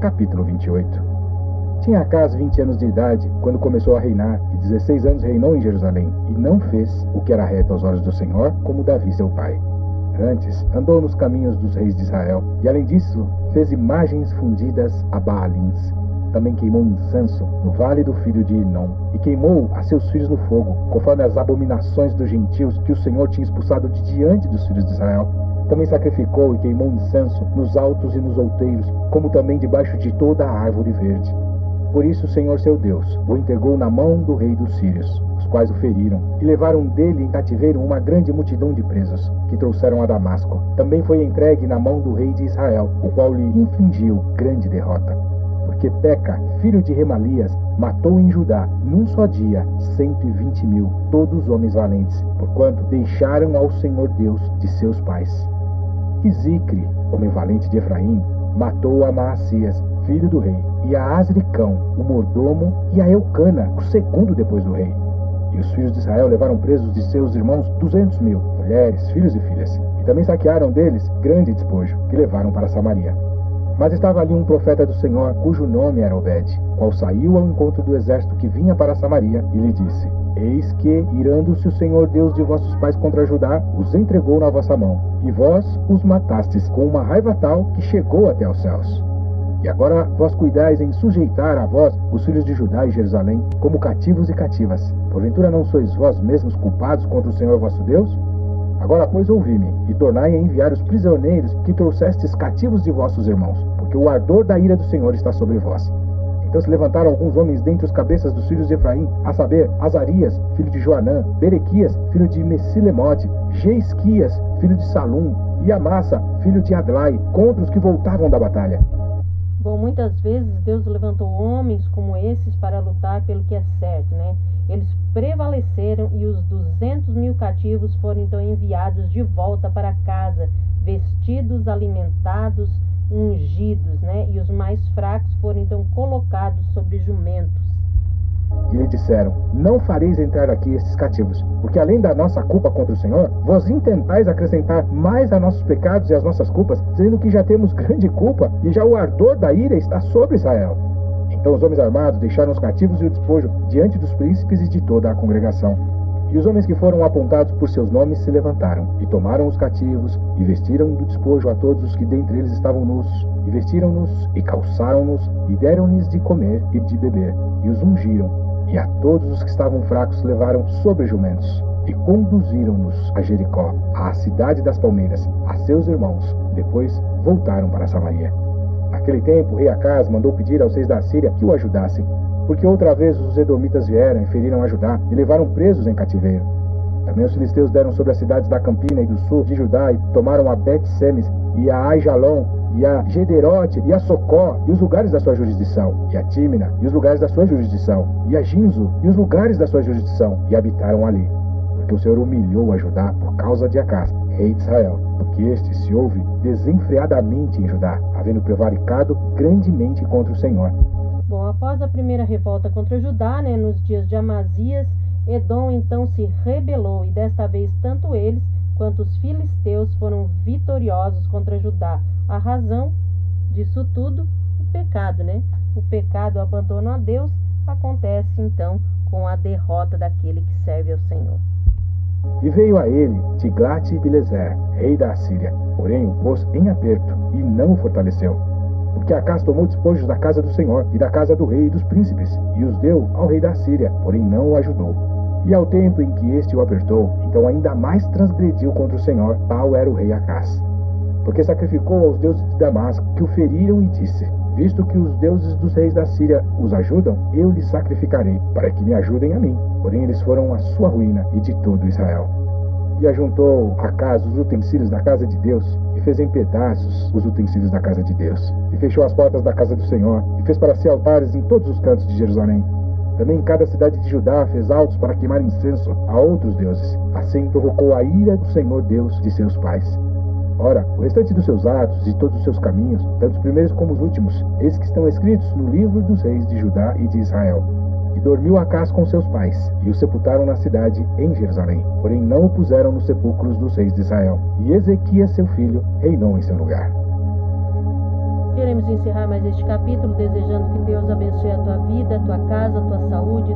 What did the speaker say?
Capítulo 28. Tinha Acaz 20 anos de idade quando começou a reinar, e 16 anos reinou em Jerusalém, e não fez o que era reto aos olhos do Senhor, como Davi seu pai. Antes, andou nos caminhos dos reis de Israel, e além disso, fez imagens fundidas a Baalins. Também queimou incenso no vale do filho de Inom, e queimou a seus filhos no fogo, conforme as abominações dos gentios que o Senhor tinha expulsado de diante dos filhos de Israel. Também sacrificou e queimou incenso nos altos e nos outeiros, como também debaixo de toda a árvore verde. Por isso o Senhor seu Deus o entregou na mão do rei dos sírios, os quais o feriram, e levaram dele em cativeiro uma grande multidão de presos, que trouxeram a Damasco. Também foi entregue na mão do rei de Israel, o qual lhe infligiu grande derrota. Porque Peca, filho de Remalias, matou em Judá, num só dia, 120.000, todos homens valentes, porquanto deixaram ao Senhor Deus de seus pais. E Zicre, homem valente de Efraim, matou a Maacias, filho do rei, e a Asricão, o mordomo, e a Eucana, o segundo depois do rei. E os filhos de Israel levaram presos de seus irmãos 200.000, mulheres, filhos e filhas, e também saquearam deles grande despojo, que levaram para Samaria. Mas estava ali um profeta do Senhor, cujo nome era Obed, qual saiu ao encontro do exército que vinha para Samaria, e lhe disse: Eis que, irando-se o Senhor Deus de vossos pais contra Judá, os entregou na vossa mão, e vós os matastes com uma raiva tal que chegou até aos céus. E agora vós cuidais em sujeitar a vós os filhos de Judá e Jerusalém, como cativos e cativas. Porventura não sois vós mesmos culpados contra o Senhor vosso Deus? Agora, pois, ouvi-me, e tornai a enviar os prisioneiros que trouxestes cativos de vossos irmãos, porque o ardor da ira do Senhor está sobre vós. Então se levantaram alguns homens dentre os cabeças dos filhos de Efraim, a saber, Azarias, filho de Joanã, Berequias, filho de Messilemote, Jeisquias, filho de Salum, e Amassa, filho de Adlai, contra os que voltavam da batalha. Bom, muitas vezes Deus levantou homens como esses para lutar pelo que é certo, né? Eles prevaleceram e os 200.000 cativos foram então enviados de volta para casa, vestidos, alimentados, ungidos, né? E os mais fracos foram então colocados sobre jumentos. E lhe disseram: Não fareis entrar aqui estes cativos, porque além da nossa culpa contra o Senhor, vós intentais acrescentar mais a nossos pecados e as nossas culpas, dizendo que já temos grande culpa, e já o ardor da ira está sobre Israel. Então os homens armados deixaram os cativos e o despojo diante dos príncipes e de toda a congregação. E os homens que foram apontados por seus nomes se levantaram, e tomaram os cativos, e vestiram do despojo a todos os que dentre eles estavam nus, e vestiram-nos, e calçaram-nos, e deram-lhes de comer e de beber, e os ungiram, e a todos os que estavam fracos levaram sobre jumentos, e conduziram-nos a Jericó, à cidade das palmeiras, a seus irmãos. Depois voltaram para Samaria. Naquele tempo, o rei Acaz mandou pedir aos reis da Síria que o ajudassem, porque outra vez os edomitas vieram e feriram a Judá e levaram presos em cativeiro. Também os filisteus deram sobre as cidades da Campina e do sul de Judá e tomaram a Bet-Semes e a Aijalon e a Gederote e a Socó e os lugares da sua jurisdição, e a Tímina e os lugares da sua jurisdição, e a Ginzo e os lugares da sua jurisdição, e habitaram ali. Porque o Senhor humilhou a Judá por causa de Acaz, rei de Israel, porque este se ouve desenfreadamente em Judá, havendo prevaricado grandemente contra o Senhor. Bom, após a primeira revolta contra Judá, né, nos dias de Amazias, Edom então se rebelou, e desta vez tanto eles quanto os filisteus foram vitoriosos contra Judá. A razão disso tudo, o pecado, né? O pecado, o abandono a Deus, acontece então com a derrota daquele que serve ao Senhor. E veio a ele Tiglat-Pileser, rei da Assíria, porém o pôs em aperto e não o fortaleceu. Porque Acaz tomou despojos da casa do Senhor e da casa do rei e dos príncipes, e os deu ao rei da Síria, porém não o ajudou. E ao tempo em que este o apertou, então ainda mais transgrediu contra o Senhor, tal era o rei Acaz. Porque sacrificou aos deuses de Damasco, que o feriram, e disse: Visto que os deuses dos reis da Síria os ajudam, eu lhes sacrificarei, para que me ajudem a mim. Porém eles foram a sua ruína e de todo Israel. E ajuntou Acaz os utensílios da casa de Deus, e fez em pedaços os utensílios da casa de Deus. E fechou as portas da casa do Senhor, e fez para si altares em todos os cantos de Jerusalém. Também em cada cidade de Judá fez altos para queimar incenso a outros deuses. Assim provocou a ira do Senhor Deus de seus pais. Ora, o restante dos seus atos e todos os seus caminhos, tanto os primeiros como os últimos, eis que estão escritos no livro dos reis de Judá e de Israel. E dormiu Acaz com seus pais, e o sepultaram na cidade em Jerusalém. Porém não o puseram nos sepulcros dos reis de Israel. E Ezequias seu filho reinou em seu lugar. Queremos encerrar mais este capítulo desejando que Deus abençoe a tua vida, a tua casa, a tua saúde,